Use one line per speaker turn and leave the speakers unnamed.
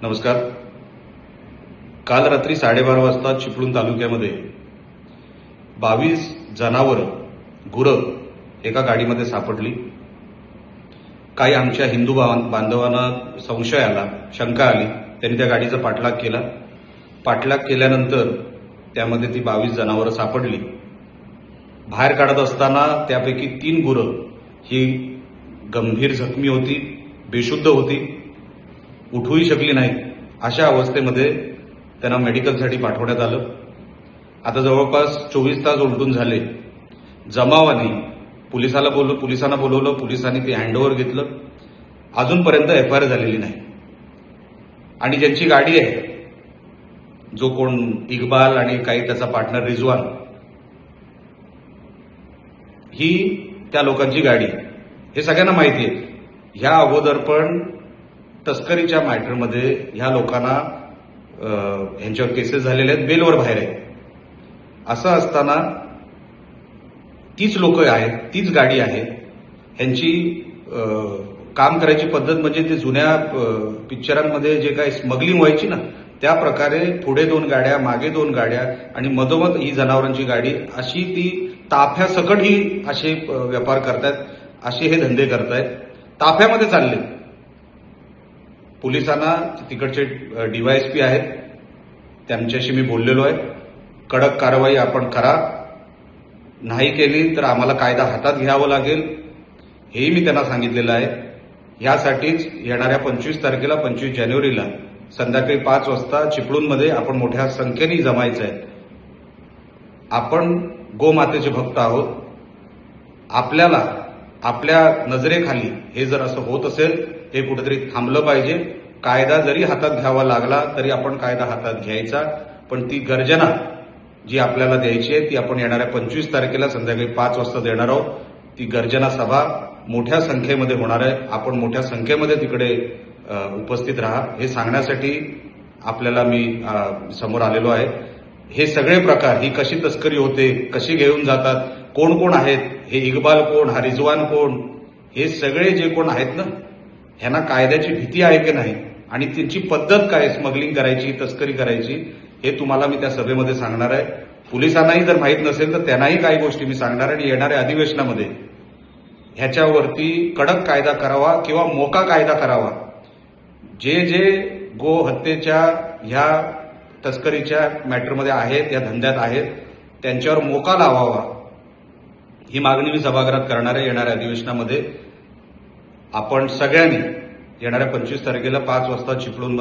नमस्कार. काल रात्री 12:30 वाजता चिपळूण तालुक्यामध्ये 22 जनावरं, गुरं एका गाडीमध्ये सापडली. काही आमच्या हिंदू बांधवांना संशय आला, शंका आली. त्यांनी त्या गाडीचा पाठलाग केला. पाठलाग केल्यानंतर त्यामध्ये ती 22 जनावरं सापडली. बाहेर काढत असताना त्यापैकी 3 गुरं ही गंभीर जखमी होती, बेशुद्ध होती, उठूही शकली नाही. अशा अवस्थेमध्ये त्यांना मेडिकलसाठी पाठवण्यात आलं. आता जवळपास 24 तास उलटून झाले. जमावाने पोलिसांना बोलवलं. पोलिसांनी ते हँडओव्हर घेतलं. अजूनपर्यंत FIR झालेली नाही. आणि ज्यांची गाडी आहे, जो कोण इक्बाल आणि काही त्याचा पार्टनर रिजवान, ही त्या लोकांची गाडी हे सगळ्यांना माहिती आहे. ह्या अगोदर पण तस्करीच्या मॅटरमध्ये ह्या लोकांना ह्यांच्यावर केसेस झालेले आहेत, बेलवर बाहेर आहेत. असं असताना तीच लोक आहेत, तीच गाडी आहे. ह्यांची काम करायची पद्धत म्हणजे ते जुन्या पिक्चरांमध्ये जे काही स्मगलिंग व्हायची ना, त्या प्रकारे पुढे 2 गाड्या, मागे 2 गाड्या आणि मधोमध ही जनावरांची गाडी, अशी ती ताफ्यासकट ही असे व्यापार करतायत, असे हे धंदे करतायत. ताफ्यामध्ये चालले. पोलिसांना तिकडचे DYSP आहेत, त्यांच्याशी मी बोललेलो आहे. कडक कारवाई आपण करा, नाही केली तर आम्हाला कायदा हातात घ्यावं लागेल, हेही मी त्यांना सांगितलेलं आहे. यासाठीच येणाऱ्या 25 तारखेला 25 जानेवारीला संध्याकाळी 5 वाजता चिपळूणमध्ये आपण मोठ्या संख्येने जमायचं आहे. आपण गोमातेचे भक्त आहोत. आपल्याला आपल्या नजरेखाली हे जर असं होत असेल, हे कुठेतरी थांबलं पाहिजे. कायदा जरी हातात घ्यावा लागला तरी आपण कायदा हातात घ्यायचा. पण ती गर्जना जी आपल्याला द्यायची आहे ती आपण येणाऱ्या 25 तारखेला संध्याकाळी 5 वाजता देणार आहोत. ती गर्जना सभा मोठ्या संख्येमध्ये होणार आहे. आपण मोठ्या संख्येमध्ये तिकडे उपस्थित राहा, हे सांगण्यासाठी आपल्याला मी समोर आलेलो आहे. हे सगळे प्रकार, ही कशी तस्करी होते, कशी घेऊन जातात, कोण कोण आहेत, हे इक्बाल कोण, हा रिजवान कोण, हे सगळे जे कोण आहेत ना, ह्यांना कायद्याची भीती आहे की नाही आणि त्यांची पद्धत काय स्मगलिंग करायची, तस्करी करायची, हे तुम्हाला मी त्या सभेमध्ये सांगणार आहे. पोलिसांनाही जर माहीत नसेल तर त्यांनाही काही गोष्टी मी सांगणार आहे. आणि येणाऱ्या अधिवेशनामध्ये ह्याच्यावरती कडक कायदा करावा किंवा मोका कायदा करावा. जे जे गो हत्येच्या ह्या तस्करीच्या मॅटरमध्ये आहेत, या धंद्यात आहेत, त्यांच्यावर मोका लावावा, ही मागणी मी सभागृहात करणार आहे. येणाऱ्या अधिवेशनामध्ये आपण सगळ्यांनी येणाऱ्या 25 तारखेला 5 वाजता चिपळूण